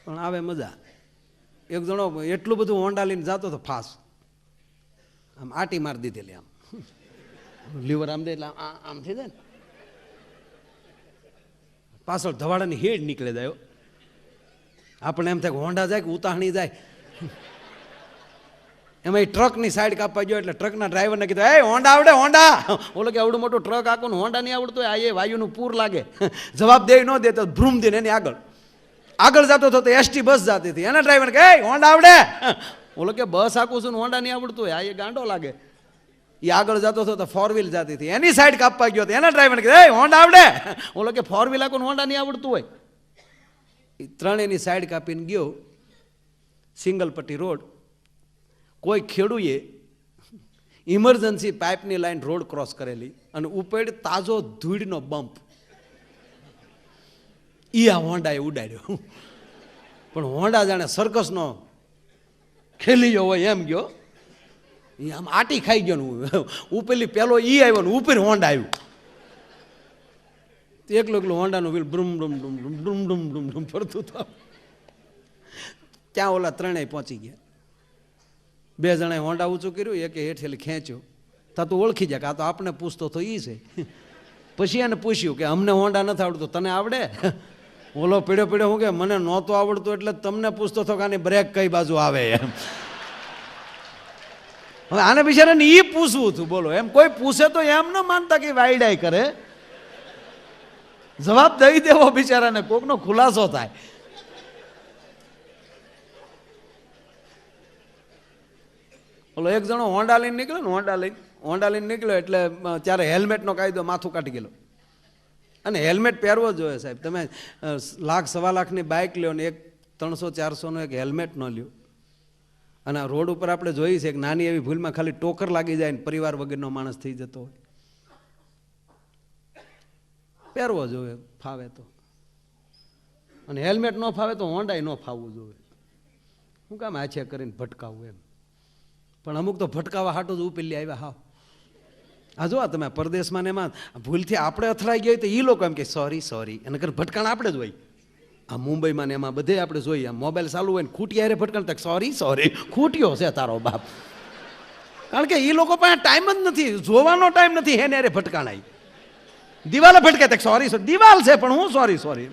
પણ આવે મજા. એક જણો એટલું બધું હોન્ડા લઈને જતો હતો ફાસ્ટ, આમ આટી મારી દીધેલી, આમ લીવર આમ દે એટલે આમ થઈ જાય ને, પાછળ ધવાડાની હેડ નીકળે જાય. આપણે એમ થાય કે હોન્ડા જાય કે ઉતાહણી જાય. એમાં ટ્રકની સાઈડ કાપવા ગયો એટલે ટ્રકના ડ્રાઈવરને કીધું, એ હોન્ડા આવડે હોન્ડા? ઓલો કે આવડું મોટું ટ્રક આખું હોન્ડા નહીં આવડતું, આ એ વાયુનું પૂર લાગે. જવાબ દે ન દે તો ભ્રૂમ દે એની આગળ જતો હતો તો એસટી બસ જતી હતી. એના ડ્રાઈવર કે, એ હોન્ડા આવડે? ઓલો કે બસ આખું છું હોન્ડા નહીં આવડતું હોય, આ એ ગાંડો લાગે. એ આગળ જતો હતો તો ફોર વ્હીલ જતી હતી, એની સાઈડ કાપવા ગયો હતો. એના ડ્રાઈવર કે, એ હોન્ડા આવડે? ઓલો કે ફોર વ્હીલ આખું હોન્ડા નહીં આવડતું હોય. એ ત્રણેયની સાઈડ કાપીને ગયો સિંગલ પટ્ટી રોડ. કોઈ ખેડૂએ ઇમરજન્સી પાઇપની લાઈન રોડ ક્રોસ કરેલી અને ઉપેડ તાજો ધૂળનો બમ્પ ઈ આ હોન્ડાએ ઉડાડ્યો. પણ હોન્ડા જાણે સર્કસનો ખેલીયો હોય એમ ગયો, એ આમ આટી ખાઈ ગયો. ઉપેલી પેલો ઈ આવ્યો ને ઉપર હોન્ડા આવ્યું. એકલું હોન્ડાનું વ્હીલ બ્રુમ બ્રુમ બ્રુમ બ્રુમ બ્રુમ બ્રુમ બ્રુમ ફરતું હતું. ત્યાં ઓલા ત્રણેય પહોંચી ગયા. બે જણાએ હોન્ડા ઊંચું કર્યું, એકે હેઠેલી ખેંચ્યું. તા તું ઓળખી જાય કે આ તો આપણે પૂછતો તો ઈ છે. પછી એને પૂછ્યું કે અમને હોન્ડા નથી આવડતું, તને આવડે? ઓલો પીડ્યો હું કે મને નહોતું આવડતું એટલે તમને પૂછતો હતો કે આની બ્રેક કઈ બાજુ આવે એમ. હવે આને બિચારાને ઈ પૂછવું હતું, બોલો. એમ કોઈ પૂછે તો એમ ન માનતા કે વાયડાઈ કરે, જવાબ દઈ દેવો બિચારાને, કોકનો ખુલાસો થાય. ઓલો એક જણો હોન્ડા લઈને નીકળ્યો ને, હોન્ડા લઈને નીકળ્યો એટલે ત્યારે હેલ્મેટનો કાયદો માથું કાઢી ગયેલો. અને હેલ્મેટ પહેરવો જ જોઈએ સાહેબ. તમે લાખ સવા લાખની બાઇક લ્યો ને 300-400 એક હેલ્મેટ ન લ્યો. અને આ રોડ ઉપર આપણે જોઈએ છે કે નાની એવી ભૂલમાં ખાલી ટોકર લાગી જાય ને પરિવાર વગરનો માણસ થઈ જતો હોય. પહેરવો જોઈએ ફાવે તો. અને હેલ્મેટ ન ફાવે તો હોન્ડાય ન ફાવવું જોઈએ. શું કામ આછે કરીને ભટકાવવું એમ. પણ અમુક તો ભટકાવા હાટો જ ઉપેલી આવ્યા. હાવ આ જો તમે પરદેશમાં ને એમાં ભૂલથી આપણે અથડાઈ ગયા તો એ લોકો એમ કે સોરી એને કરે ભટકાણ આપણે જ હોય. આ મુંબઈમાં ને એમાં બધે આપણે જોઈએ, આ મોબાઈલ ચાલુ હોય ને ખૂટી હારે ભટકાણ તક સોરી ખૂટ્યો છે તારો બાપ. કારણ કે એ લોકો પાસે ટાઈમ જ નથી, જોવાનો ટાઈમ નથી. હેને હારે ભટકાણાય દિવાલે ભટકે તક સોરી દિવાલ છે પણ હું સોરી.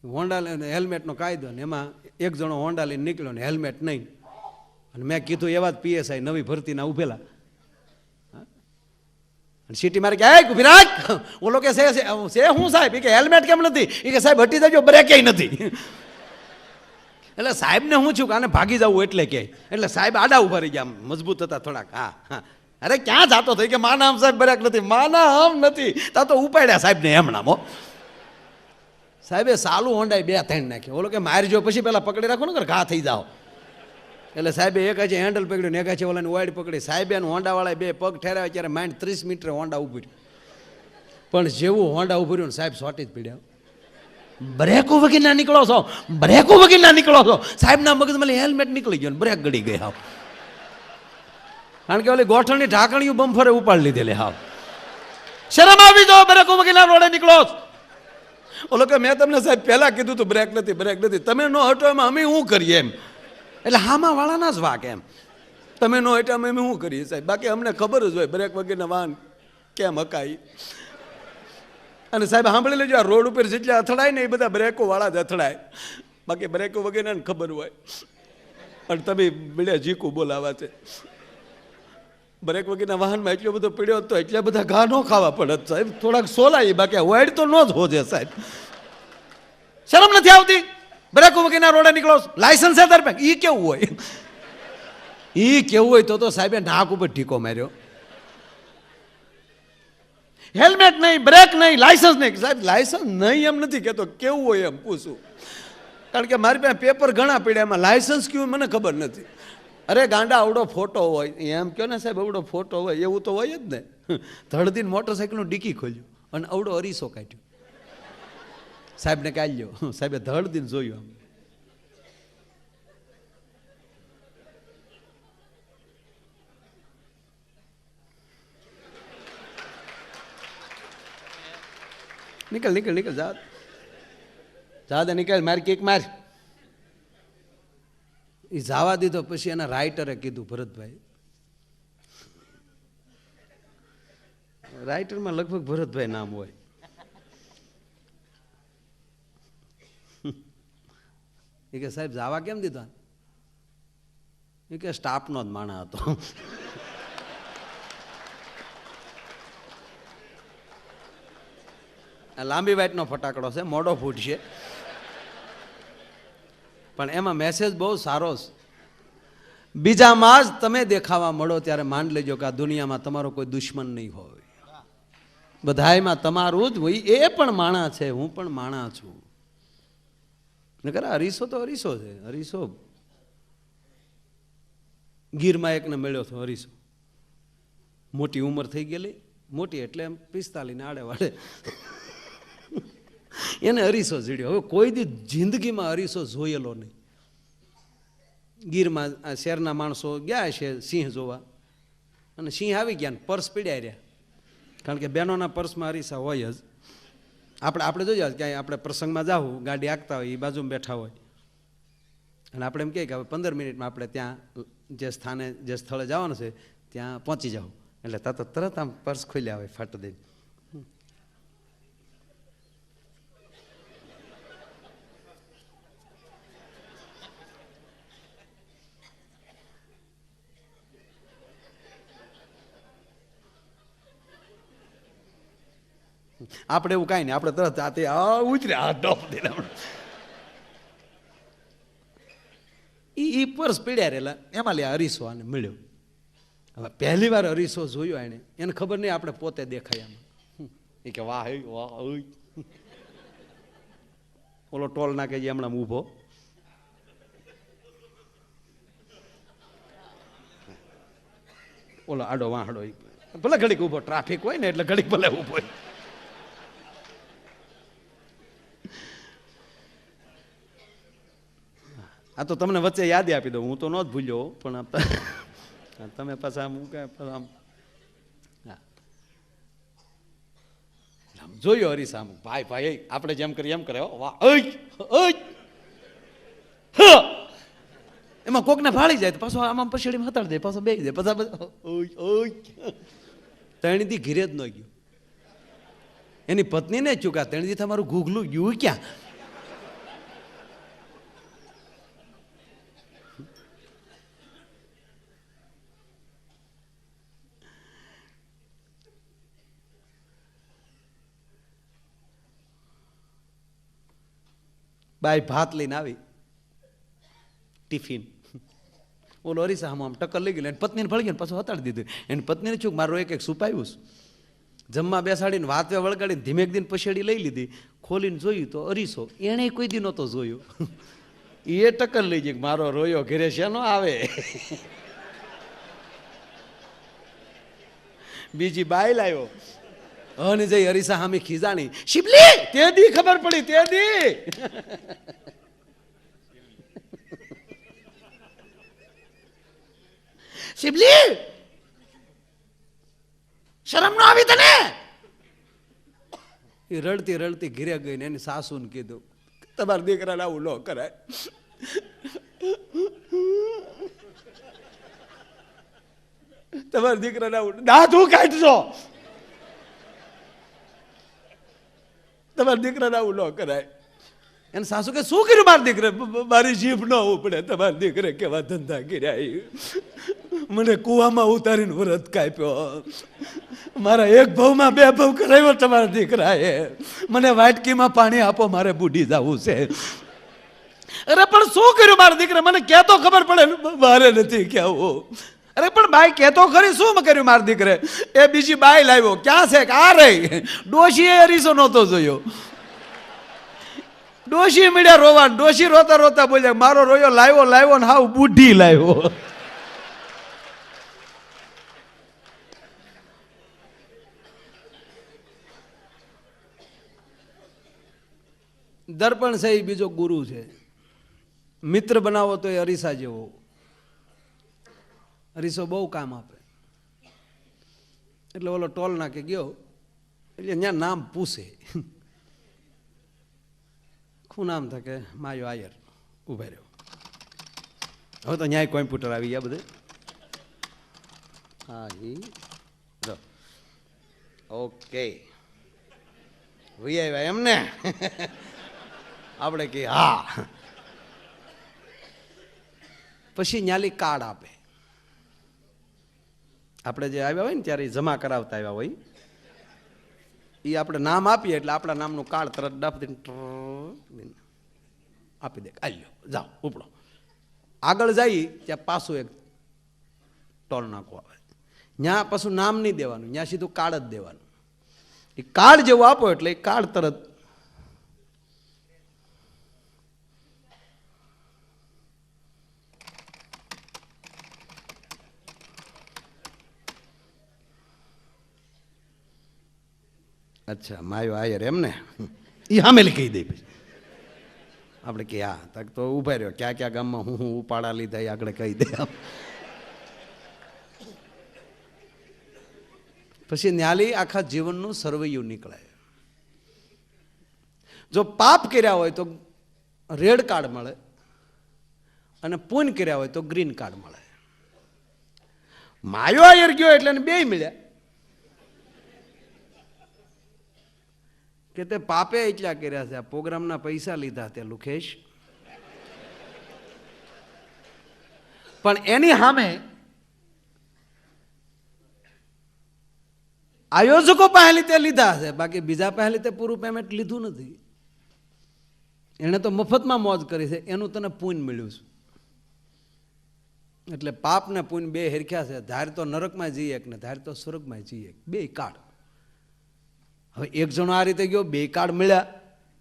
હોન્ડા લઈને હેલ્મેટનો કાયદો ને એમાં એક જણો હોન્ડા લઈને નીકળ્યો ને હેલ્મેટ નહીં. અને મેં કીધું એવા જ પીએસઆઈ નવી ભરતીના ઉભેલા સીટી મારે કે ઉભી રાખ. ઓલો કે છે હું સાહેબ? એ કે હેલ્મેટ કેમ નથી? એ કે સાહેબ હટી જજો, બ્રેક ક્યાંય નથી. એટલે સાહેબને હું છું કે આને ભાગી જવું એટલે કે, એટલે સાહેબ આડા ઉભા રહી ગયા, મજબૂત હતા થોડાક. હા અરે ક્યાં જાતો થઈ કે માના આમ સાહેબ બ્રેક નથી, માના આમ નથી. તા તો ઉપાડ્યા સાહેબને એમણામ. સાહેબે સાલું હોન્ડાય 2-3 નાખ્યો. ઓલો કે મારજો પછી પેલા પકડી રાખો ને ઘા થઈ જાઓ. એટલે સાહેબે એક છે હેન્ડલ પકડ્યું ને એક છે ઓલાની વાઈડ પકડી. સાહેબે હોન્ડાવાળાએ 2 પગ ઠેરાવ્યા ત્યારે માઇન્ડ 30 મીટરે હોન્ડા ઉભી રહ્યું. પણ જેવું હોન્ડા ઉભી રહ્યું ને સાહેબ સોટી જ પીડ્યા. બ્રેકો વગી ના નીકળો છો સાહેબના મગજમાં હેલ્મેટ નીકળી ગયો ને બ્રેક ગળી ગઈ. હાવ કારણ કે ઓલી ગોઠણની ઢાંકણીયું બમ્ફરે ઉપાડી લીધેલી. હાવ શરમ આવી જાઓ, બ્રેકો વગી ના રોડે નીકળો. ઓલો કે મેં તમને સાહેબ પહેલા કીધું તું બ્રેક નથી, તમે નો હટો એમાં અમે શું કરીએ એમ. એટલે હામાં વાળાના જ વાક એમ, તમે નો હટો અમે શું કરીએ સાહેબ. બાકી અમને ખબર જ હોય બ્રેક વગરના વાહન કેમ હકાય. અને સાહેબ સાંભળી લેજો, આ રોડ ઉપર જેટલા અથડાય ને એ બધા બ્રેકો વાળા જ અથડાય, બાકી બ્રેકો વગેરેને ખબર હોય. અને તમે બીડ્યા જીકું બોલાવા છે. બ્રેક વગેરેના વાહનમાં એટલો બધો પીડ્યો હતો, એટલા બધા ઘા ન ખાવા પડે સાહેબ. થોડાક સોલાય, બાકી વાઈડ તો ન જ હોજે સાહેબ. શરમ નથી આવતી? બ્રેકો વગેરેના રોડે નીકળો, લાયસન્સ છે તાર પાસે? ઈ કેવું હોય તો સાહેબે નાક ઉપર ઢીકો માર્યો. હેલ્મેટ નહીં, બ્રેક નહીં, લાયસન્સ નહીં. સાહેબ લાયસન્સ નહીં એમ નથી કહેતો, કેવું હોય એમ પૂછું. કારણ કે મારી પાસે પેપર ઘણા પડ્યા, એમાં લાયસન્સ કેવું મને ખબર નથી. અરે ગાંડા આવડો ફોટો હોય એમ કહો ને સાહેબ, આવડો ફોટો હોય એવું તો હોય જ ને. ધડદીને મોટરસાઇકલનું ડીકી ખોલ્યું અને આવડો અરીસો કાઢ્યો. સાહેબને કાઢ્યો. સાહેબે ધડદીને જોયું. નીકળ નીકળ નીકળ, જા જા દે, નીકળ, મારી કેક માર. એ જવા દીધો. પછી એના રાઇટરે કીધું, ભરતભાઈ, રાઇટરમાં લગભગ ભરતભાઈ નામ હોય. એ કે સાહેબ જવા કેમ દીધા? એ કે સ્ટાફનો જ માણા હતો. લાંબી વાઇટનો ફટાકડો છે, મોડો ફૂટશે, પણ એમાં મેસેજ બહુ સારો છે. બીજામાં જ તમે દેખાવા મળો ત્યારે માંડ લેજો કે આ દુનિયામાં તમારો કોઈ દુશ્મન નહીં હોય, બધાયમાં તમારું જ હોય. એ પણ માણા છે, હું પણ માણા છું. નકર અરીસો તો અરીસો છે. અરીસો ગીરમાં એકને મળ્યો હતો અરીસો, મોટી ઉંમર થઈ ગયેલી, મોટી એટલે એમ 45 ને આડે વાડે, એને અરીસો જીડ્યો. હવે કોઈ દી જિંદગીમાં અરીસો જોયેલો નહીં. ગીરમાં શહેરના માણસો ગયા છે સિંહ જોવા, અને સિંહ આવી ગયા ને પર્સ પીડ્યા રહ્યા, કારણ કે બહેનોના પર્સમાં અરીસા હોય જ. આપણે જોજો ક્યાંય આપણે પ્રસંગમાં જાવું, ગાડી આંકતા હોય, એ બાજુમાં બેઠા હોય, અને આપણે એમ કહીએ કે હવે 15 મિનિટમાં આપણે ત્યાં જે સ્થળે જવાનું છે ત્યાં પહોંચી જાવ, એટલે તરત આમ પર્સ ખોલ્યા હોય ફાટ દઈને. આપણે એવું કાંઈ નહીં, આપણે તરત આતે ઉતરે આ ડોપ દઈને એ પર્સ પીડ્યા રહેલા, એમાં લે અરીસો આને મળ્યો. હવે પહેલી વાર અરીસો જોયો એને ખબર નહીં આપણે પોતે દેખાય એમાં. એ કે વાહ વાહ. ઓલો ટોલ નાકે હમણાં ઊભો, ઓલો આડો વાહડો, ભલે ઘડીક ઊભો, ટ્રાફિક હોય ને એટલે ઘડીક ભલે ઊભો હોય. આ તો તમને વચ્ચે યાદ આપી દઉં, હું તો ન જ ભૂલ્યો, પણ તમે પાછા આમ જોયો હરીસા, ભાઈ ભાઈ આપણે જેમ કરીએ એમ કરે. વાહ, એમાં કોકને ફાળી જાય તો પાછો આમાં પછેડીમાં હતાડી દે, પાછો બેસી દે, પાછા તણીથી ઘીરે જ ન ગયું. એની પત્નીને ચૂકા, તણીથી તમારું ઘૂઘલું ગયું ક્યાં? બાઈ ભાત લઈને આવી, ટિફિન, ઓલો અરીસા આમ ટક્કર લઈ ગયું, એની પત્નીને ભળી ગયું, પાછું હતાડી દીધું. એની પત્નીને ચૂક મારો એક સુપાયું, જમવા બેસાડીને વાતે વળગાડીને ધીમેક દિન પછેડી લઈ લીધી, ખોલીને જોયું તો અરીસો, એણે કોઈ દી નહોતો જોયો. એ ટક્કર લઈ ગઈ, મારો રોયો ઘરે છે નો આવે. બીજી બાઈ લાવ્યો, અને જઈ અરીસા સામે ખીજાણી, શિબલી તે દી ખબર પડી, તે દી શિબલી શરમ ન આવી તને? એ રડતી રડતી ઘરે ગઈ ને એની સાસુને કીધું, તમારા દીકરાને આવું ન કરાય. તમારા દીકરાને આવું દાંતું કાઢજો, તમારા દીકરાને આવું ન કરાય. એને સાસુ કે શું કર્યું મારા દીકરે? મારી જીભ ન ઉપડે, તમારા દીકરે કેવા ધંધા કર્યા, મને કુવામાં ઉતારીને વ્રત કાપ્યો, મારા એક ભાવમાં 2 ભાવ કરાવ્યો તમારા દીકરાએ, મને વાટકીમાં પાણી આપો, મારે બુઢી જવું છે. અરે પણ શું કર્યું મારા દીકરે? મને કહેતો ખબર પડે. મારે નથી કહેવું. અરે પણ બાઈ કહેતો ખરી, શું કર્યું મારા દીકરે? એ બીજી બાઈ લાવ્યો, ક્યાં છે? આ રહી ડોશી, એ અરીસો નહોતો જોયો. ડોશી મળ્યા રોવા, ડોશી રોતા રોતા બોલ્યા, મારો રોયો લાવ્યો ને હાવ બુઢી લાવ્યો. દર્પણ છે એ બીજો ગુરુ છે. મિત્ર બનાવો તો એ અરીસા જેવો. અરીસો બહુ કામ આપે. એટલે ઓલો ટોલ નાકે ગયો એટલે ત્યાં નામ પૂછે, શું નામ થાય કે માયો આયર ઉભા રહ્યો. હવે તો ન્યાય કોમ્પ્યુટર આવી ગયા બધે. હા ઓકે ભાઈ એમ ને આપણે કે હા. પછી ન્યાલી કાર્ડ આપે. આપણે જે આવ્યા હોય ને ત્યારે જમા કરાવતા આવ્યા હોય એ આપણે નામ આપીએ એટલે આપણા નામનું કાર્ડ તરત આપી દે. આલ્યો જાઓ ઉપડો. આગળ જઈ ત્યાં પાછું એક ટોલ નાખવા આવે. ત્યાં પાછું નામ નહીં દેવાનું, ત્યાં સીધું કાર્ડ જ દેવાનું. એ કાર્ડ જેવું આપો એટલે એ કાર્ડ તરત અચ્છા માયો આયર એમ ને એ સામેલી કહી દે. પછી આપણે કે હા તક તો ઉભા રહ્યો ક્યાં ક્યાં ગામમાં હું ઉપાડા લીધા એ આગળ કહી દે. પછી ન્યાલી આખા જીવનનું સર્વૈયું નીકળે. જો પાપ કર્યા હોય તો રેડ કાર્ડ મળે અને પુણ્ય કર્યા હોય તો ગ્રીન કાર્ડ મળે. માયો આયર ગયો એટલે બે મળ્યા કે તે પાપે એટલા કર્યા છે, આ પ્રોગ્રામના પૈસા લીધા તે લુખેશ. પણ એની સામે આયોજકો પહેલી તે લીધા છે, બાકી બીજા પહેલી તે પૂરું પેમેન્ટ લીધું નથી. એને તો મફતમાં મોજ કરી છે, એનું તને પુણ્ય મળ્યું છે. એટલે પાપ ને પુણ્ય બે હેરખ્યા છે. ધાર તો નરકમાં જઈએ ને ધાર તો સ્વર્ગમાં જઈએ, બે કાર્ડ. હવે એક જણો આ રીતે ગયો, બે કાર્ડ મળ્યા,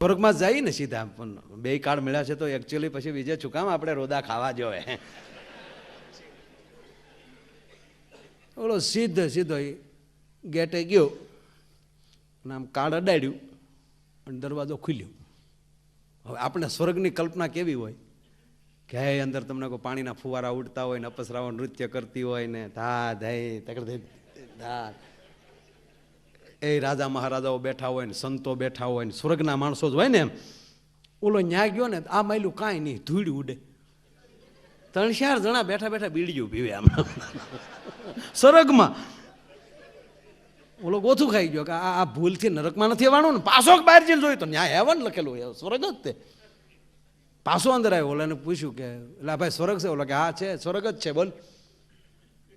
સ્વર્ગમાં જાય ને સીધા. પણ બે કાર્ડ મળ્યા છે તો એકચ્યુઅલી પછી બીજે ચુકામ આપણે રોદા ખાવા જોઈએ. ઓલો સીધો ગેટે ગયો અને આમ કાર્ડ અડાડ્યું અને દરવાજો ખુલ્યો. હવે આપણે સ્વર્ગની કલ્પના કેવી હોય કે અંદર તમને કોઈ પાણીના ફુવારા ઉડતા હોય ને અપસરાઓ નૃત્ય કરતી હોય ને ધા ધા ધા એ રાજા મહારાજાઓ બેઠા હોય ને સંતો બેઠા હોય ને સ્વર્ગના માણસો જ હોય ને. એમ ઓલો ન્યા ગયો ને આ માયલું કાંઈ નહીં, ધૂળ ઉડે. 3-4 જણા બેઠા બેઠા બીડીયું પીવે આમ સ્વર્ગમાં. ઓલો ગોથું ખાઈ ગયો કે આ ભૂલથી નરકમાં નથી આવવાનું ને. પાછો બહાર જઈને જોયું તો ન્યાય હેવન લખેલું હોય, સ્વર્ગ જ તે. પાછો અંદર આવ્યો, ઓલાને પૂછ્યું કે એટલે ભાઈ સ્વર્ગ છે? ઓલા કે હા છે, સ્વર્ગ જ છે. બોલ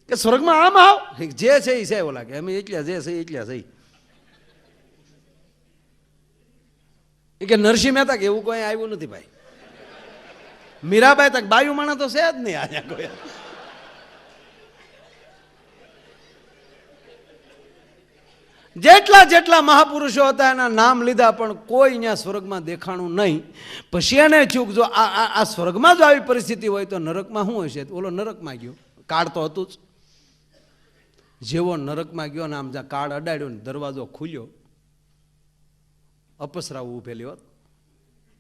કે સ્વર્ગમાં આમ આવ જે છે એ છે. ઓલા કે અમે એટલા જે છે એટલા છે. એ કે નરસિંહ મહેતા કે એવું કોઈ આવ્યું નથી ભાઈ. મીરાબાઈ તક બાયુ માણા તો છે જ નહીં આયા કોઈ. જેટલા મહાપુરુષો હતા એના નામ લીધા પણ કોઈ અહીંયા સ્વર્ગમાં દેખાણું નહીં. પછી એને ચૂક જો આ સ્વર્ગમાં જો આવી પરિસ્થિતિ હોય તો નરકમાં શું હશે? ઓલો નરકમાં ગયો, કાર્ડ તો હતું જ. જેવો નરકમાં ગયો ને આમ જ્યાં કાર્ડ અડાડ્યો ને દરવાજો ખુલ્યો, અપસરાવું ઉભેલી હોત,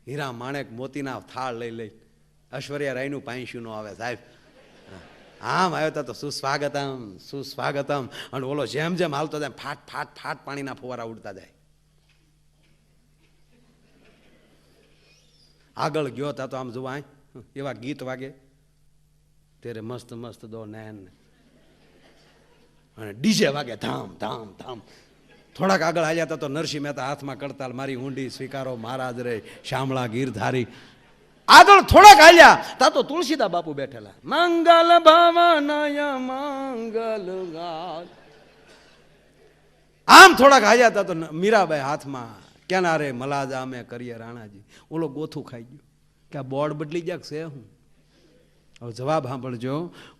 હીરા માણેક મોતીના થાળ લઈ ઐશ્વર્યા રાયનું પાંસ્યું નો આવે સાહેબ. આમ આવ્યો તા તો સુસ્વાગતમ સુસ્વાગતમ. અને ઓલો જેમ જેમ હાલતો જાય ફાટ ફાટ ફાટ પાણીના ફુવારા ઉડતા જાય. આગળ ગયો તા તો આમ જોવા એવા ગીત વાગે, તેરે મસ્ત મસ્ત દો નૈન, અને ડીજે વાગે ધામ ધામ ધામ. થોડાક આગળ આવ્યા હતા તો નરસિંહ મહેતા હાથમાં કડતાલ, મારી ઊંડી સ્વીકારો મહારાજ રે શામળા ગીરધારી. આગળ થોડાક હાલ્યા તા તો તુલસીદા બાપુ બેઠેલા, મંગલ ભવનય મંગલ ગાય. આમ થોડાક હાલ્યા તા તો મીરાબાઈ હાથમાં કેનારે મલાજા અમે કરીએ રાણાજી. ઓલો ગોથું ખાઈ ગયો કે આ બોર્ડ બદલી જાય છે હું. હવે જવાબ સાંભળજો.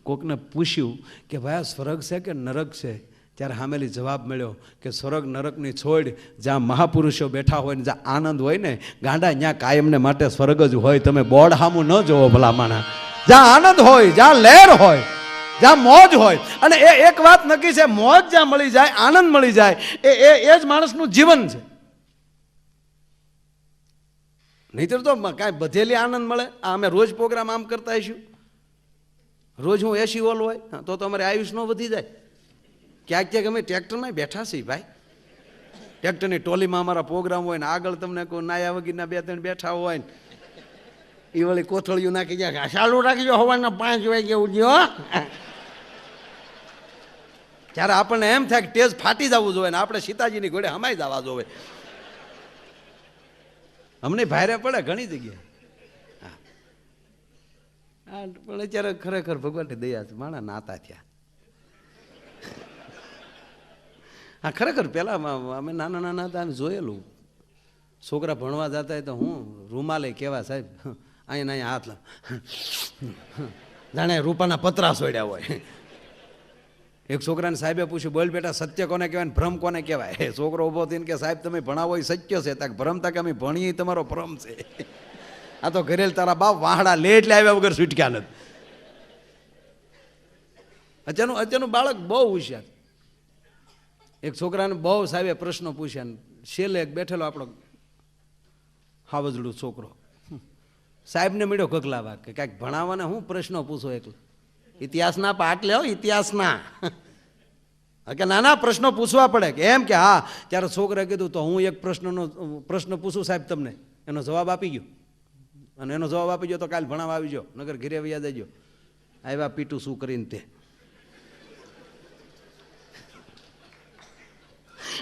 કોકને પૂછ્યું કે ભાઈ સ્વર્ગ છે કે નરક છે? ત્યારે સામેલી જવાબ મળ્યો કે સ્વર્ગ નરકની છોડ, જ્યાં મહાપુરુષો બેઠા હોય ને જ્યાં આનંદ હોય ને ગાંડા, ત્યાં કાયમને માટે સ્વર્ગ જ હોય. તમે બોર્ડ સામું ન જોવો ભલા માણા. જ્યાં આનંદ હોય, જ્યાં લહેર હોય, જ્યાં મોજ હોય. અને એ એક વાત નક્કી છે, મોજ જ્યાં મળી જાય, આનંદ મળી જાય, એ જ માણસનું જીવન છે. નહીતર તો કાંઈ બધેલી આનંદ મળે. આ અમે રોજ પ્રોગ્રામ આમ કરતા આવીશું, રોજ હું એસી હોલ હોય તો અમારે આયુષ ન વધી જાય. ક્યાંક ક્યાંક અમે ટ્રેક્ટરમાં બેઠા છીએ ભાઈ. ટ્રેક્ટરની ટોલીમાં અમારા પ્રોગ્રામ હોય ને આગળ તમને કોઈ નાયા વગીરના 2-3 બેઠા હોય ને એ વળી કોથળીઓ નાખી જાય, ચાલુ રાખજો હવાના 5 વાગે ઉઠજો. જ્યારે આપણને એમ થાય કે તેજ ફાટી જવું જોઈએ ને આપણે સીતાજીની ઘોડે હમાઈ જવા જોઈએ. અમને ભારે પડે ઘણી જગ્યાએ. હા પણ અત્યારે ખરેખર ભગવાનની દયા છે, માણા નાતા થયા. હા ખરેખર પહેલાં અમે નાના નાના હતા ને જોયેલું, છોકરા ભણવા જતા હોય તો હું રૂમાલે કેવા સાહેબ અહીંયા અહીંયા હાથ લાવ, જાણે રૂપાના પતરા સોડ્યા હોય. એક છોકરાને સાહેબે પૂછ્યું, બોલ બેટા સત્ય કોને કહેવાય ને ભ્રમ કોને કહેવાય? છોકરો ઊભો થઈને કે સાહેબ તમે ભણાવો એ સત્ય છે, તાક ભ્રમ તાકે અમે ભણીએ તમારો ભ્રમ છે. આ તો ઘરેલ તારા બાપ વાહડા લે એટલે આવ્યા વગર છૂટક્યા નથી. અત્યારનું બાળક બહુ હોશિયાર. એક છોકરાને બહુ સાહેબે પ્રશ્નો પૂછ્યા ને છેલ્લે એક બેઠેલો આપણો હાવજડું છોકરો સાહેબને મળ્યો ગગલાવા કે કાંઈક ભણાવવાને હું પ્રશ્નો પૂછો, એકલો ઇતિહાસના પાઠ લ્યો ઇતિહાસના. કે નાના પ્રશ્નો પૂછવા પડે કે એમ કે હા. ત્યારે છોકરાએ કીધું તો હું એક પ્રશ્ન પૂછું સાહેબ તમને, એનો જવાબ આપી ગયો અને એનો જવાબ આપી ગયો તો કાલે ભણાવવા આવી ગયો, નગર ઘરે વ્યા જજો. આવ્યા પીટું શું કરીને તે.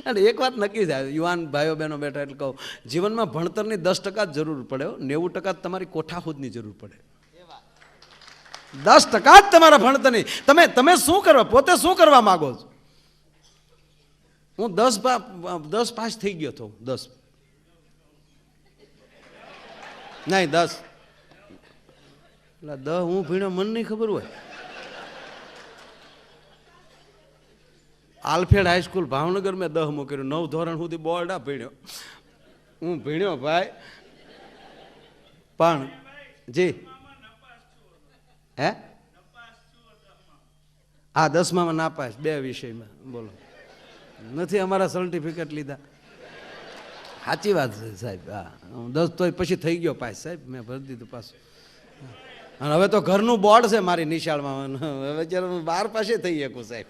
અને એક વાત નક્કી થાય યુવાન ભાઈઓ બહેનો બેઠા એટલે કહું, જીવનમાં ભણતરની 10% જ જરૂર પડે, 90% તમારી કોઠાહૂદની જરૂર પડે. 10% જ તમારા ભણતરની. તમે શું કરવા, પોતે શું કરવા માંગો છો? હું 10 પાસ થઈ ગયો હતો, 10 નહીં 10 એટલે 10 હું ભણ્યો મને નહીં ખબર હોય. આલ્ફેડ હાઈસ્કૂલ ભાવનગર મેં 10મું કર્યું, 9 ધોરણ સુધી બોર્ડ આ ભણ્યો હું ભણ્યો ભાઈ. પણ જી હે હા 10માં નાપાસ 2 વિષયમાં. બોલો નથી અમારા સર્ટિફિકેટ લીધા. સાચી વાત છે સાહેબ. હા 10 તો પછી થઈ ગયો પાસ સાહેબ, મેં ભરી દીધું પાછું. અને હવે તો ઘરનું બોર્ડ છે મારી નિશાળમાં, હવે જ્યારે હું 12 પાસે થઈ શકું સાહેબ,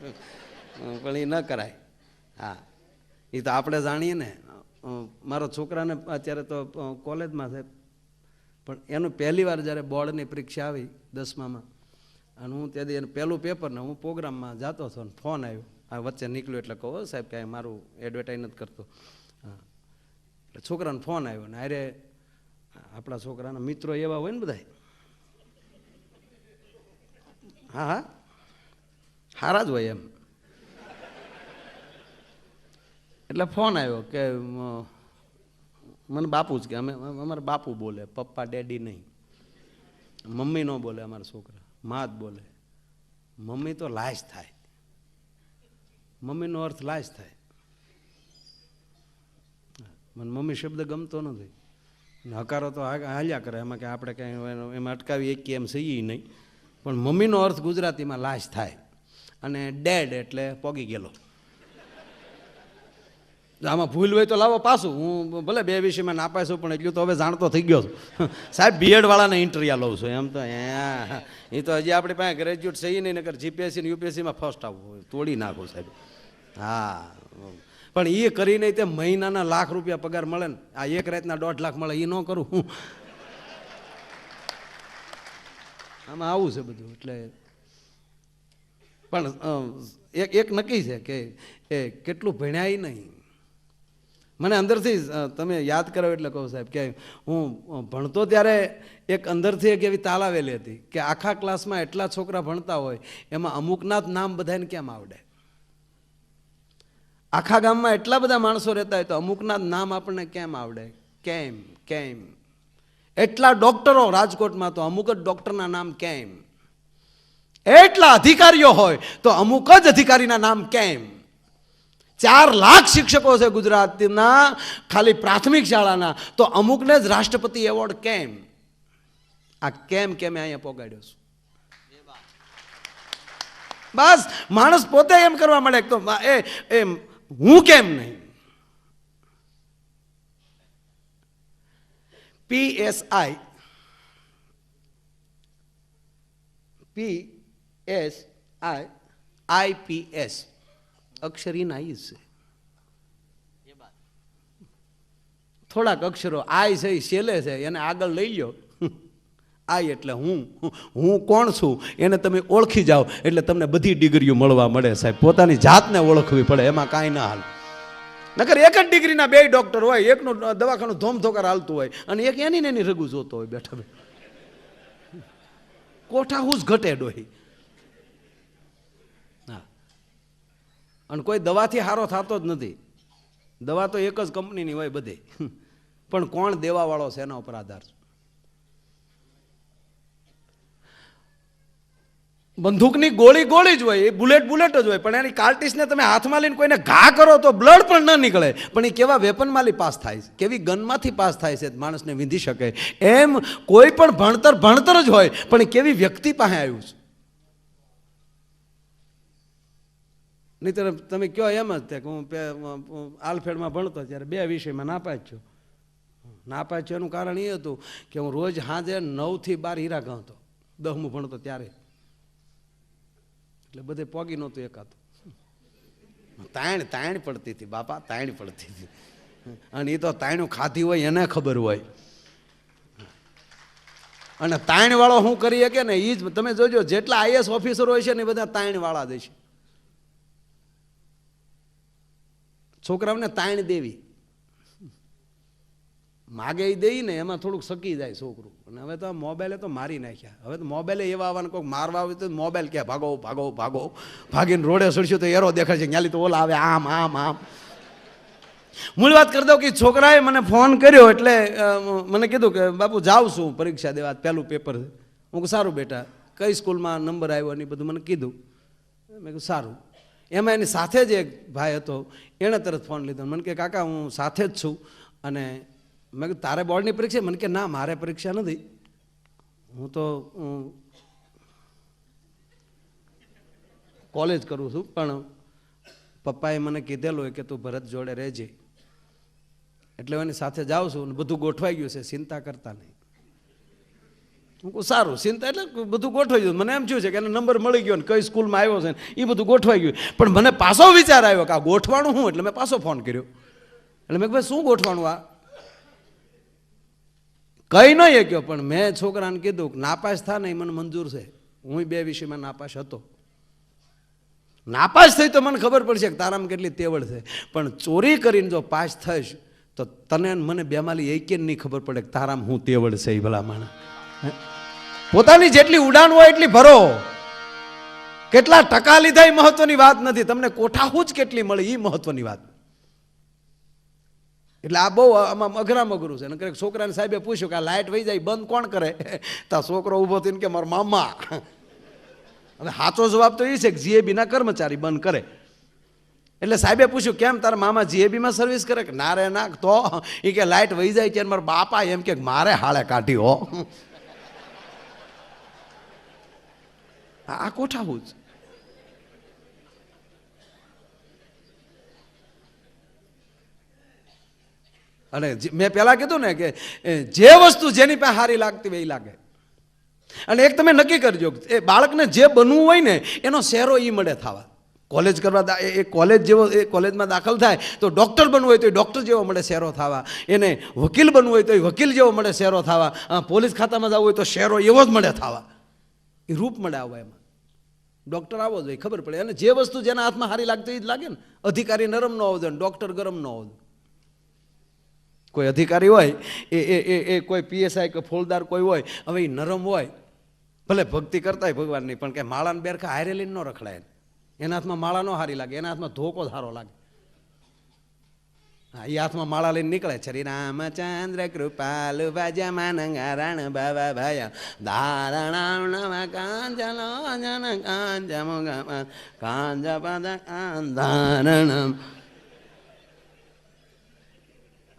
પણ એ ન કરાય. હા એ તો આપણે જાણીએ ને. મારા છોકરાને અત્યારે તો કોલેજમાં છે, પણ એનું પહેલી વાર જ્યારે બોર્ડની પરીક્ષા આવી 10માં અને હું ત્યાંથી એનું પહેલું પેપર ને હું પ્રોગ્રામમાં જતો હતો ને ફોન આવ્યો. આ વચ્ચે નીકળ્યો એટલે કહો સાહેબ કાંઈ મારું એડવર્ટાઈઝ નથી કરતો. હા એટલે છોકરાને ફોન આવ્યો ને અરે આપણા છોકરાના મિત્રો એવા હોય ને બધા. હા હા સારા જ હોય એમ. એટલે ફોન આવ્યો કે મને બાપુ જ કે અમારે બાપુ બોલે, પપ્પા ડેડી નહીં. મમ્મી ન બોલે અમારા છોકરા, મા જ બોલે. મમ્મી તો લાશ થાય, મમ્મીનો અર્થ લાશ થાય. મને મમ્મી શબ્દ ગમતો નથી. હકારો તો હાલ્યા કરે, એમાં કે આપણે કંઈ એમાં અટકાવી એક એમ સહી નહીં. પણ મમ્મીનો અર્થ ગુજરાતીમાં લાશ થાય અને ડેડ એટલે પોગી ગયેલો. આમાં ભૂલ હોય તો લાવો પાછું. હું ભલે 2 વિષયમાં નાપાસ છું પણ એટલું તો હવે જાણતો થઈ ગયો છું સાહેબ. BEd વાળાને ઇન્ટરવ્યુ લઉં છું એમ તો. એ તો હજી આપણી પાસે ગ્રેજ્યુએટ સહી નહીં, નકર GPSC ને UPSCમાં ફર્સ્ટ આવવું તોડી નાખું સાહેબ. હા પણ એ કરીને તે મહિનાના લાખ રૂપિયા પગાર મળે ને, આ એક રાતના 1.5 લાખ મળે, એ ન કરું હું. આમાં આવું છે બધું. એટલે પણ એક નક્કી છે કે એ કેટલું ભણ્યા નહીં. મને અંદરથી તમે યાદ કરાવો એટલે કહું સાહેબ કે હું ભણતો ત્યારે એક અંદરથી એક એવી તાલાવેલી હતી કે આખા ક્લાસમાં એટલા છોકરા ભણતા હોય એમાં અમુકના જ નામ બધાને કેમ આવડે? આખા ગામમાં એટલા બધા માણસો રહેતા હોય તો અમુકના જ નામ આપણને કેમ આવડે? કેમ કેમ એટલા ડોક્ટરો રાજકોટમાં તો અમુક જ ડોક્ટરના નામ કેમ? એટલા અધિકારીઓ હોય તો અમુક જ અધિકારીના નામ કેમ? 4 લાખ શિક્ષકો છે ગુજરાતના ખાલી પ્રાથમિક શાળાના, તો અમુકને જ રાષ્ટ્રપતિ એવોર્ડ કેમ? આ કેમ અહીંયા પોગાડ્યો છું. બસ માણસ પોતે એમ કરવા મળે તો એ હું કેમ નહીં. PSI IPS અક્ષરી નાઈ છે. થોડાક અક્ષરો આય છે એ છેલ્લે છે એને આગળ લઈ લો. આય એટલે હું કોણ છું એને તમે ઓળખી જાઓ એટલે તમને બધી ડિગ્રીઓ મળવા મળે સાહેબ. પોતાની જાતને ઓળખવી પડે, એમાં કાંઈ ના હાલ. નકર એક જ ડિગ્રીના 2 ડૉક્ટર હોય, એકનું દવાખાનું ધોમધોકાર હાલતું હોય અને એક એની ને એની રગું જોતો હોય બેઠા બેઠા. કોઠા હું જ ઘટે ડોહી. હા, અને કોઈ દવાથી સારો થતો જ નથી. દવા તો એક જ કંપનીની હોય બધી, પણ કોણ દેવાવાળો છે એના ઉપર આધાર છે. બંદૂકની ગોળી જ હોય, એ બુલેટ જ હોય, પણ એની કાર્ટિસને તમે હાથમાં લઈને કોઈને ઘા કરો તો બ્લડ પણ ન નીકળે. પણ એ કેવા વેપનમાંથી પાસ થાય છે, કેવી ગનમાંથી પાસ થાય છે માણસને વિંધી શકે. એમ કોઈ પણ ભણતર જ હોય, પણ એ કેવી વ્યક્તિ પાસે આવ્યું છે. નહીં તો તમે કહો એમ જ કે હું આલફેડમાં ભણતો ત્યારે 2 વિષયમાં નાપાસ છું. નાપાસ છું એનું કારણ એ હતું કે હું રોજ સાંજે 9 થી 12 હીરા ગણતો, 10મું ભણતો ત્યારે. એટલે બધે પોગી નહોતું એકાતું. તાણ પડતી હતી બાપા, તાણ પડતી હતી. અને એ તો તાણું ખાધી હોય એને ખબર હોય. અને તાણવાળો શું કરી શકે ને એ જ તમે જોજો, જેટલા આઈએસ ઓફિસર હોય છે ને એ બધા તાણવાળા જ છે. છોકરાઓને તાણ દેવી માગે એ દઈ ને એમાં થોડુંક સકી જાય છોકરું. અને હવે તો મોબાઈલે તો મારી નાખ્યા. હવે તો મોબાઈલે એવા આવવાને કોઈક મારવા આવે તો મોબાઈલ ક્યાં ભાગો ભાગીને રોડે સડશું તો એરો દેખાય છે, ન્યાલી તો ઓલા આવે આમ. મૂળ વાત કરી દઉં કે છોકરાએ મને ફોન કર્યો એટલે મને કીધું કે બાપુ જાઉં છું પરીક્ષા દેવા, પહેલું પેપર છે. હું કહું સારું બેટા, કઈ સ્કૂલમાં નંબર આવ્યો ને બધું મને કીધું. મેં કહ્યું સારું. એમાં એની સાથે જ એક ભાઈ હતો, એણે તરત ફોન લીધો. મને કે કાકા હું સાથે જ છું. અને મેં કીધું તારે બોર્ડની પરીક્ષા? મને કે ના મારે પરીક્ષા નથી, હું તો કોલેજ કરું છું, પણ પપ્પાએ મને કીધેલું હોય કે તું ભરત જોડે રહેજે, એટલે એની સાથે જાઉં છું. બધું ગોઠવાઈ ગયું છે, ચિંતા કરતા નહીં. હું કહું સારું. ચિંતા એટલે બધું ગોઠવાઈ ગયું. મને એમ થયું છે કે એને નંબર મળી ગયો ને કઈ સ્કૂલમાં આવ્યો છે ને એ બધું ગોઠવાઈ ગયું. પણ મને પાછો વિચાર આવ્યો કે આ ગોઠવાનું શું, એટલે મેં પાછો ફોન કર્યો. એટલે મેં ભાઈ શું ગોઠવાનું આ કઈ ન ગયો. પણ મેં છોકરાને કીધું કે નાપાસ થા ને એ મને મંજૂર છે. હું 2 વિષયમાં નાપાસ હતો. નાપાસ થઈ તો મને ખબર પડશે કે તારામાં કેટલી તેવડ છે. પણ ચોરી કરીને જો પાસ થઈશ તો તને મને બેમાલી એકે નહીં ખબર પડે કે તારામાં હું તેવડ છે. એ ભલા માણસ પોતાની જેટલી ઉડાન હોય એટલી ભરો. કેટલા ટકા લીધા એ મહત્વની વાત નથી, તમને કોઠાહું જ કેટલી મળી એ મહત્વની વાત. એટલે આ બહુ આમાં અઘરું છે. નકર છોકરાને સાહેબે પૂછ્યું કે આ લાઇટ વહી જાય બંધ કોણ કરે? તો છોકરો ઊભો થઈને કે મારા મામા. હવે સાચો જવાબ તો એ છે કે જીએબીના કર્મચારી બંધ કરે. એટલે સાહેબે પૂછ્યું કેમ તારા મામા જીએબીમાં સર્વિસ કરે? કે ના રે ના. તો એ કે લાઇટ વહી જાય ત્યારે મારા બાપા એમ કે મારે હાળે કાઢી હો. આ કોઠાહું જ. અને મેં પહેલા કીધું ને કે જે વસ્તુ જેની પાસે સારી લાગતી હોય એ લાગે. અને એક તમે નક્કી કરજો, એ બાળકને જે બનવું હોય ને એનો શેરો એ મળે થવા. કોલેજ કરવા એ કોલેજ જેવો એ કોલેજમાં દાખલ થાય તો ડૉક્ટર બનવું હોય તો એ ડૉક્ટર જેવો મળે શેરો થવા. એને વકીલ બનવું હોય તો એ વકીલ જેવો મળે શેરો થવા. પોલીસ ખાતામાં જવું હોય તો શેરો એવો જ મળે થવા. એ રૂપ મળે આવવા એમાં. ડૉક્ટર આવો જોઈએ ખબર પડે. અને જે વસ્તુ જેના હાથમાં સારી લાગતી એ જ લાગે ને. અધિકારી નરમ ન હોવો જોઈએ, ડૉક્ટર ગરમ ન હોવો જોઈએ. કોઈ અધિકારી હોય એ કોઈ પીએસઆઈ કે ફોજદાર કોઈ હોય, હવે એ નરમ હોય, ભલે ભક્તિ કરતા હોય ભગવાનની, પણ કે માળાને બેરખા હારે લઈને ન રખડાય. એના હાથમાં માળા ન સારી લાગે, એના હાથમાં ધોકો સારો લાગે. હા, એ હાથમાં માળા લઈને નીકળે. શ્રી રામચંદ્ર કૃપાલુ ભજમાનંગારણ બાબા ભાયા ધારણા કાંજલો જન કાંજમ કાંજ પદ ધારણમ.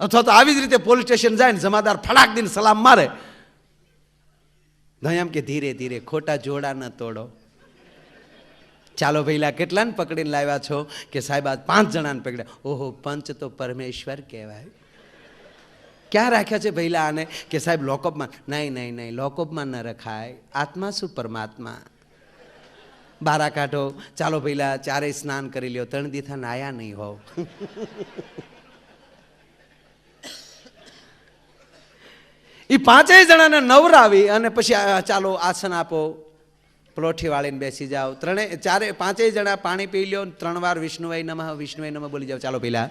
અથવા તો આવી જ રીતે પોલીસ સ્ટેશન જાય ને જમાદાર ફડાક દઈને સલામ મારે, એમ કે ધીરે ધીરે ખોટા જોડા ન તોડો. ચાલો ભઈલા કેટલાને પકડીને લાવ્યા છો? કે સાહેબ આજ 5 જણાને પકડ્યા. ઓહો, પંચ તો પરમેશ્વર કહેવાય. ક્યાં રાખ્યા છે ભઈલા આને? કે સાહેબ લોકઅપમાં. નહીં, લોકઅપમાં ન રખાય. આત્મા શું પરમાત્મા. બારા કાઢો. ચાલો ભઈલા 4 સ્નાન કરી લ્યો, 3 દીથા નાયા નહીં હોવ. એ પાંચેય જણાને નવરાવી અને પછી ચાલો આસન આપો, પ્લોઠી વાળીને બેસી જાઓ. પાંચેય જણા પાણી પી લ્યો, 3 વાર વિષ્ણુવાય નમઃ બોલી જાઓ. ચાલો પેલા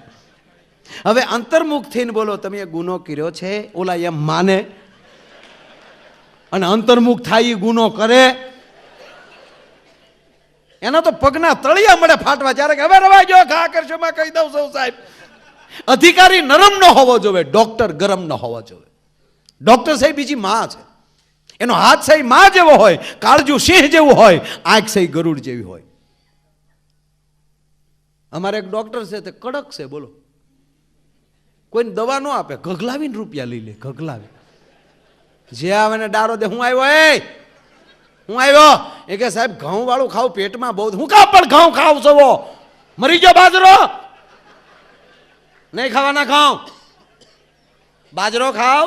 હવે અંતર્મુખ થઈને બોલો, તમે ગુનો કર્યો છે. ઓલા એમ માને અને અંતર્મુખ થાય એ ગુનો કરે, એના તો પગના તળિયા મળે ફાટવા. જ્યારે હવે રવાઈ ગયો, ઘા કરશો માં કહી દઉં સૌ સાહેબ. અધિકારી નરમ ન હોવો જોઈએ, ડોક્ટર ગરમ ન હોવો જોઈએ. ડોક્ટર સાહેબ બીજી માં છે, એનો હાથ સહી માં જેવો હોય, કાળજુ સિંહ જેવું હોય, આંખ સહી ગરુડ જેવી હોય. અમારે એક ડોક્ટર છે તે કડક છે, બોલો કોઈને દવા ન આપે, ગગલાવીને રૂપિયા લઈ લે, ગગલાવી. જે આવે ને ડારો દે, હું આવ્યો, હું આવ્યો. એ કે સાહેબ ઘઉં વાળું ખાવ, પેટમાં બહુ. હું કામ પણ ઘઉં ખાવ છો, મરી ગયો બાજરો નહીં ખાવાના. ઘઉં બાજરો ખાવ,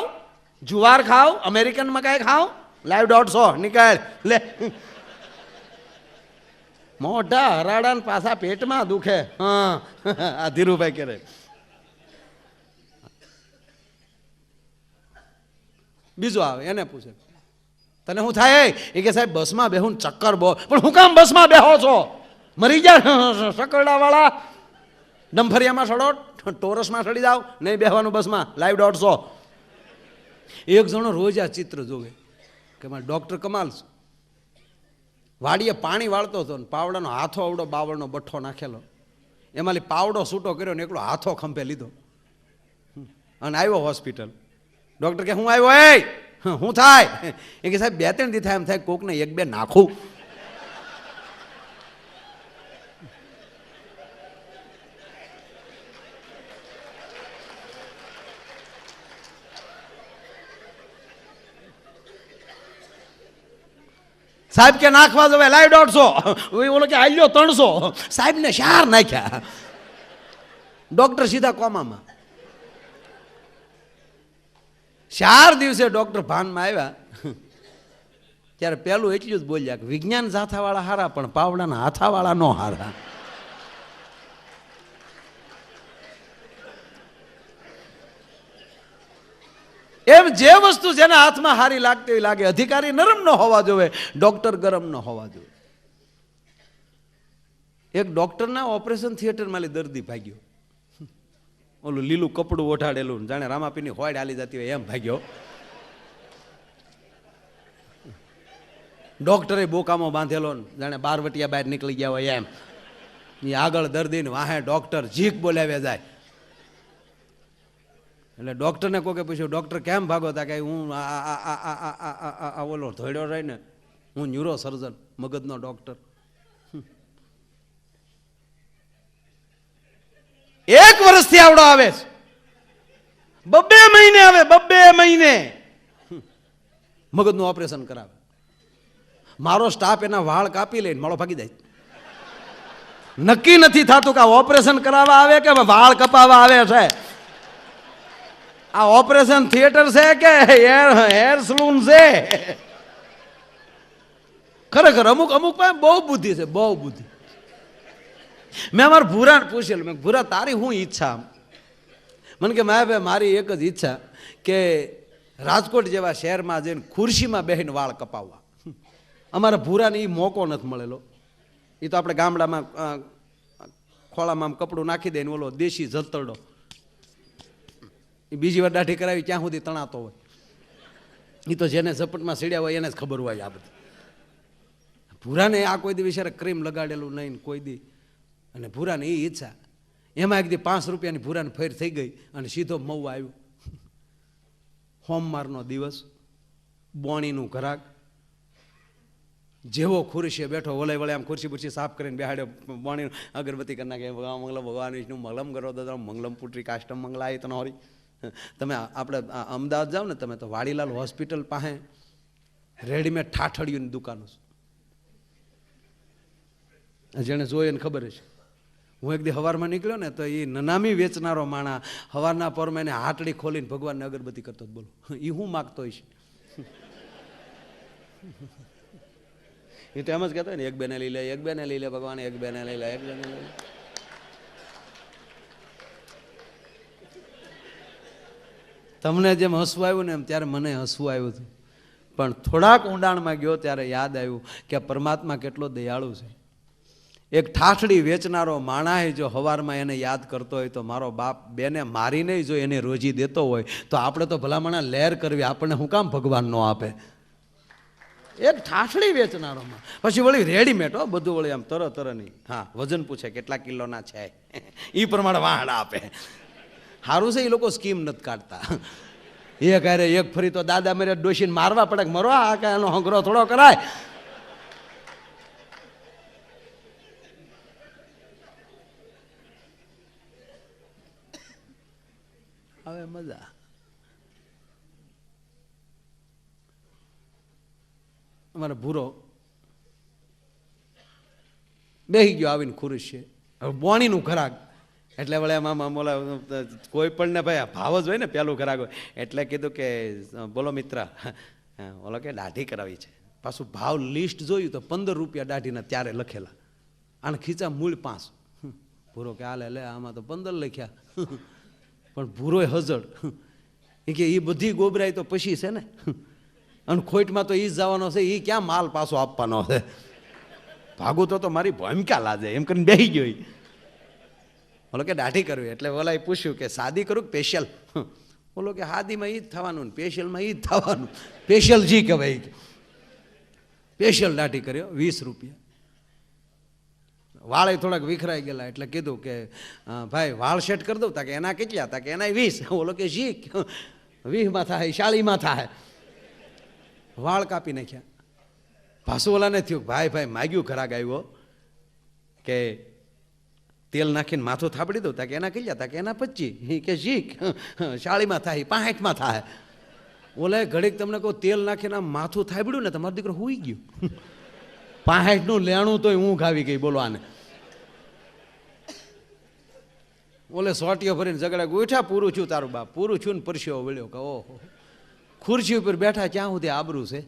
જુવાર ખાવ, અમેરિકન મકાઈ ખાવ. લાઈવ 150 નીકળ લે. મોઢા હરાડા ને પાછા પેટમાં દુખે. હા આ ધીરુભાઈ કરે. બીજો આવે, એને પૂછે તને શું થાય? એ કે સાહેબ બસમાં બેહું ચક્કર બહુ. પણ હું કામ બસમાં બેહો છો? મરી ગયા સકરડા વાળા. ડંફરિયામાં સડો, ટોરસમાં સડી જાઓ, નહીં બેહવાનું બસમાં. લાઈવ 150. એક જણો રોજ આ ચિત્ર જોવે કે મારે ડોક્ટર કમાલ છે. વાડીએ પાણી વાળતો હતો ને પાવડાનો હાથો આવડો બાવળનો બઠ્ઠો નાખેલો, એમાંથી પાવડો છૂટો કર્યો ને એકલો હાથો ખંભે લીધો અને આવ્યો હોસ્પિટલ. ડોક્ટર કે હું આવ્યો, હું થાય? એ કે સાહેબ 2-3 દી થાય એમ થાય કોકને 1-2 નાખું. સાહેબ કે નાખવા જોવે, લાઈવ 150. ઓલો કે હાલ્યો 300. સાહેબ ને 4 નાખ્યા. ડોક્ટર સીધા કોમામાં. 4 દિવસે ડોક્ટર ભાનમાં આવ્યા ત્યારે પેલું એટલું જ બોલ્યા કે વિજ્ઞાન જાથાવાળા હારા પણ પાવડાના હાથાવાળા નો હારા. એમ જે વસ્તુ જેના હાથમાં હારી લાગતી હોય લાગે. અધિકારી નરમ ન હોવા જોઈએ, ડોક્ટર ગરમ ન હોવા જોઈએ. એક ડોક્ટરના ઓપરેશન થિયેટરમાં દર્દી ભાગ્યો. ઓલું લીલું કપડું ઓઢાડેલું, જાણે રામાપીની હોડ હાલી જતી હોય એમ ભાગ્યો. ડોક્ટરે બોકામો બાંધેલો, જાણે બારવટિયા બહાર નીકળી ગયા હોય એમ. એ આગળ દર્દીને વાહે ડોક્ટર જીક બોલાવ્યા જાય. એટલે ડોક્ટરને કોકે પૂછ્યું, ડોક્ટર કેમ ભાગો? તા કે હું ઓલો ધોડ્યો રહી ને, હું ન્યુરો સર્જન, મગજનો ડોક્ટર. 1 વર્ષથી આવડો આવે છે, 2 મહિને આવે, 2 મહિને મગજનું ઓપરેશન કરાવે. મારો સ્ટાફ એના વાળ કાપી લઈને માળો ભાગી જાય. નક્કી નથી થતું કે ઓપરેશન કરાવવા આવે કે વાળ કપાવવા આવે છે. આ ઓપરેશન થિયેટર છે કે હેર સલૂન છે? ખરેખર અમુક પાસે બહુ બુદ્ધિ છે, બહુ બુદ્ધિ. મેં અમારા ભૂરાને પૂછેલું, મેં ભૂરા તારી શું ઈચ્છા? મને કે મારી એક જ ઈચ્છા કે રાજકોટ જેવા શહેરમાં જઈને ખુરશીમાં બેસીને વાળ કપાવવા. અમારા ભૂરાને એ મોકો નથી મળેલો. એ તો આપણે ગામડામાં ખોળામાં કપડું નાખી દે ને ઓલો દેશી જતરડો, એ બીજી વાર દાઢી કરાવી ક્યાં સુધી તણાતો હોય. એ તો જેને ઝપટમાં સીડ્યા હોય એને જ ખબર હોય આ બધી. ભૂરાને આ કોઈ દી વિચારે ક્રીમ લગાડેલું નહીં કોઈ દી. અને ભૂરાને એ ઈચ્છા. એમાં એક દી 5 રૂપિયાની ભૂરાની ફેર થઈ ગઈ અને સીધો મહુવા આવ્યો. સોમવારનો દિવસ, બોણીનું ઘરાક. જેવો ખુરશીએ બેઠો, વળે વળે આમ ખુરશી બુરશી સાફ કરીને બેહાડ્યો, બોણી અગરબત્તી કરી નાખે, મંગલમ ભગવાન વિષ્ણુ મંગલમ કરો દાદા મંગલમ પુત્રી કાષ્ટમ મંગલાય તનો હરી. તમે આપણે અમદાવાદ જાઓ ને તમે તો વાડીલાલ હોસ્પિટલ પાસે રેડીમેડ ઠાઠડીઓની દુકાનો છે. જેને જોઈએ એને ખબર છે. હું એક દી હવારમાં નીકળ્યો ને તો એ નનામી વેચનારો માણા હવારના પરમાં એને હાટડી ખોલીને ભગવાનને અગરબત્તી કરતો બોલો. એ હું માગતો હોય છે. એ તો એમ જ કહેતો હોય ને, 1 બેને લઈ લે, 1 બેને લઈ લે ભગવાન, 1 બેને લઈ લે, 1 બેને લઈ લે. તમને જેમ હસવું આવ્યું ને એમ ત્યારે મને હસવું આવ્યું હતું, પણ થોડાક ઊંડાણમાં ગયો ત્યારે યાદ આવ્યું કે પરમાત્મા કેટલો દયાળુ છે. એક ઠાઠડી વેચનારો માણસ જો હવારમાં એને યાદ કરતો હોય તો મારો બાપ બેને મારીને જો એને રોજી દેતો હોય તો આપણે તો ભલામણા લહેર કરવી, આપણને હું કામ ભગવાન ન આપે. એક ઠાઠડી વેચનારોમાં પછી વળી રેડીમેડ હો બધું, વળી આમ તર નહીં. હા, વજન પૂછે કેટલા કિલોના છે એ પ્રમાણે વાહડા આપે. સારું છે એ લોકો સ્કીમ નથી કાઢતા. એક અરે એક ફરી તો દાદા મેરે ડોશીને મારવા પડે કે મરો, આ કાંઈ એનો હંગરો થોડો કરાય. હવે મજા. અમારે ભૂરો બેસી ગયો આવીને ખુરશ છે, હવે બોણીનું ખરાક એટલે વળે એમાં બોલા કોઈ પણ ને ભાઈ ભાવ જ હોય ને પેલું ખરાક હોય એટલે કીધું કે બોલો મિત્ર, બોલો કે દાઢી કરાવી છે. પાછું ભાવ લિસ્ટ જોયું તો 15 રૂપિયા દાઢીના ત્યારે લખેલા, આને ખીચા મૂળ 5. ભૂરો કે હાલે લે આમાં તો 15 લખ્યા. પણ ભૂરોય હજળ એ કે એ બધી ગોબરાઈ તો પછી છે ને, અને ખોટમાં તો એ જ જવાનો છે, એ ક્યાં માલ પાછો આપવાનો છે. ભાગું તો મારી ભૂમિકા લાજે એમ કરીને બેસી ગયો. બોલો કે દાઢી કરવી એટલે ઓલા પૂછ્યું કે સાદી કરું કે સ્પેશિયલ? બોલો કે સાદીમાં એ જ થવાનું ને સ્પેશિયલમાં એ જ થવાનું. સ્પેશિયલ જી કે ભાઈ સ્પેશિયલ દાઢી કર્યો 20 રૂપિયા. વાળે થોડાક વિખરાઈ ગયેલા એટલે કીધું કે ભાઈ વાળ સેટ કરી દઉં, તાકે એના કેટલા, તાકે એના 20. બોલો કે જી 20માં થાય 40માં થાય. વાળ કાપી નાખ્યા. પાછું ઓલાને થયું ભાઈ માગ્યું ખરાક આવ્યો કે તેલ નાખીને માથું થાપડી દઉં, તાકે એના કેટલા, તાકે એના 25. કે જી 40માં થાય 65માં થાય. ઓલા ઘડીક તમને કહું તેલ નાખીને માથું થાપડ્યું ને તમારો દીકરો હુઈ ગયું. 65નું લેણું તોય ઊંઘ આવી ગઈ. બોલો આને ઓલે સોટીઓ ભરીને ઝઘડા ગોઠા, પૂરું છું તારું બાપ, પૂરું છું ને પરસ્યો વળ્યો કે ઓહો ખુરશી ઉપર બેઠા ક્યાં સુધી આબરૂ છે.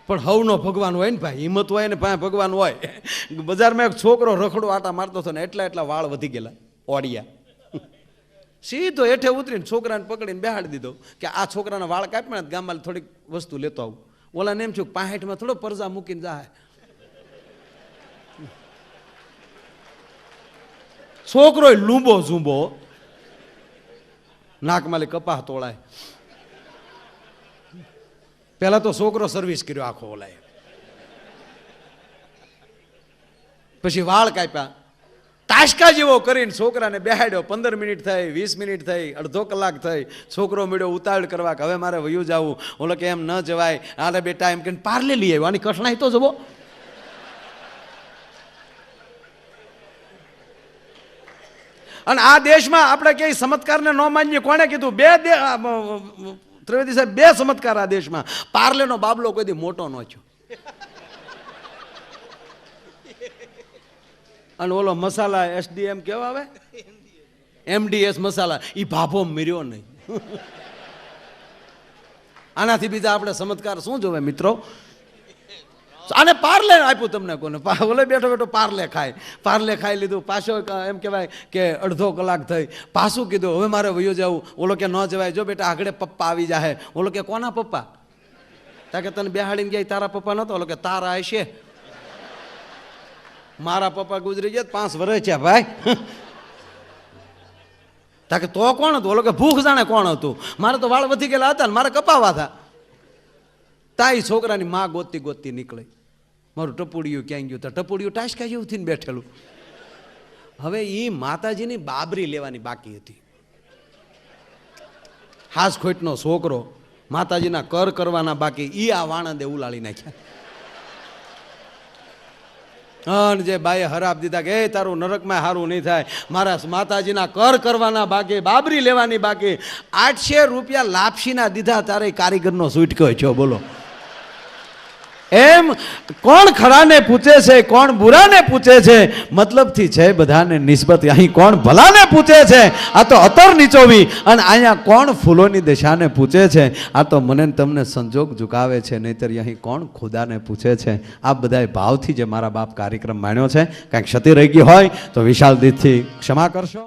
પણ હવનો ભગવાન હોય ને ભાઈ, હિંમત હોય ને ભાઈ ભગવાન હોય. બજારમાં એક છોકરો રખડો આટા મારતો હતો ને એટલા વાળ વધી ગયેલા ઓડિયા. સીધો હેઠે ઉતરીને છોકરાને પકડીને બેહાડી દીધો કે આ છોકરાના વાળ કાપી ગામમાં થોડીક વસ્તુ લેતો આવું. ઓલાને એમ છું 65માં થોડો પરજા મૂકીને જાય. છોકરો લૂંબો ઝૂંબો, નાકમાલી કપાહ તોળાય. પેલા તો છોકરો સર્વિસ કર્યો આખો ઓલાય, પછી વાળ કાપ્યા તાશકા જેવો કરીને છોકરાને બેહાડ્યો. 15 મિનિટ થઈ, 20 મિનિટ થઈ, અડધો કલાક થઈ. છોકરો મળ્યો ઉતાવળ કરવા કે હવે મારે વયું જવું. ઓલો કે એમ ન જવાય, આલે બેટા એમ કે પાર્લે લઈ આવ્યો. આની કઠણાઈ તો જવો. અને આ દેશમાં આપણે ક્યાંય ચમત્કારને ન માનીએ. કોણે કીધું? ત્રિવેદી સાહેબ 2 ચમત્કાર આ દેશમાં. પાર્લેનો બાબલો કોઈ દી મોટો ન થયો, અને ઓલો મસાલા SDM કેવા આવે MDS મસાલા, એ ભાભો મર્યો નહીં. આનાથી બીજા આપણે ચમત્કાર શું જોવે મિત્રો? આને પાર્લે આપ્યું તમને કોને? ઓલે બેઠો પાર્લે ખાઈ લીધું. પાછો એમ કહેવાય કે અડધો કલાક થઈ, પાછું કીધું હવે મારે વયો જવું. ઓલો કે ન જવાય, જો બેટા આગળ પપ્પા આવી જાય. ઓલો કે કોના પપ્પા? તાકે તને બેહાડીને ગયા તારા પપ્પા નતો? ઓલો કે તારા હશે. મારા પપ્પા ગુજરી ગયા 5 વર્ષ છે ભાઈ. તાકે તો કોણ હતું? ઓલો કે ભૂખ જાણે કોણ હતું. મારે તો વાળ વધી ગયેલા હતા ને મારે કપાવા હતા. તાઈ છોકરાની માં ગોતતી નીકળી. મારું ટપુડિયું ક્યાં ગયું? તો ટપુડિયું ટાસકા જેવું થઈને બેઠેલું. હવે એ માતાજીની બાબરી લેવાની બાકી હતી. હાસ ખોટનો છોકરો, માતાજીના કર કરવાના બાકી. ઈ આ વાણંદે ઉલાળી નાખ્યા. અને જે બાઈએ હરાપ દીધા કે તારું નરકમાં હારું નહીં થાય, મારા માતાજીના કર કરવાના બાકી, બાબરી લેવાની બાકી. 800 રૂપિયા લાપસીના દીધા તારે કારીગરનો છૂટક્યો છો. બોલો એમ કોણ ખરાને પૂછે છે, કોણ બુરાને પૂછે છે? મતલબથી છે બધાને નિસ્બત. અહીં કોણ ભલાને પૂછે છે? આ તો અતર નીચોવી. અને અહીંયા કોણ ફૂલોની દિશાને પૂછે છે? આ તો મને તમને સંજોગ ઝુકાવે છે. નહીતર અહીં કોણ ખુદાને પૂછે છે? આ બધાય ભાવથી જે મારા બાપ કાર્યક્રમ માણ્યો છે, કાંઈક ક્ષતિ રહી ગઈ હોય તો વિશાલ દિલથી ક્ષમા કરશો.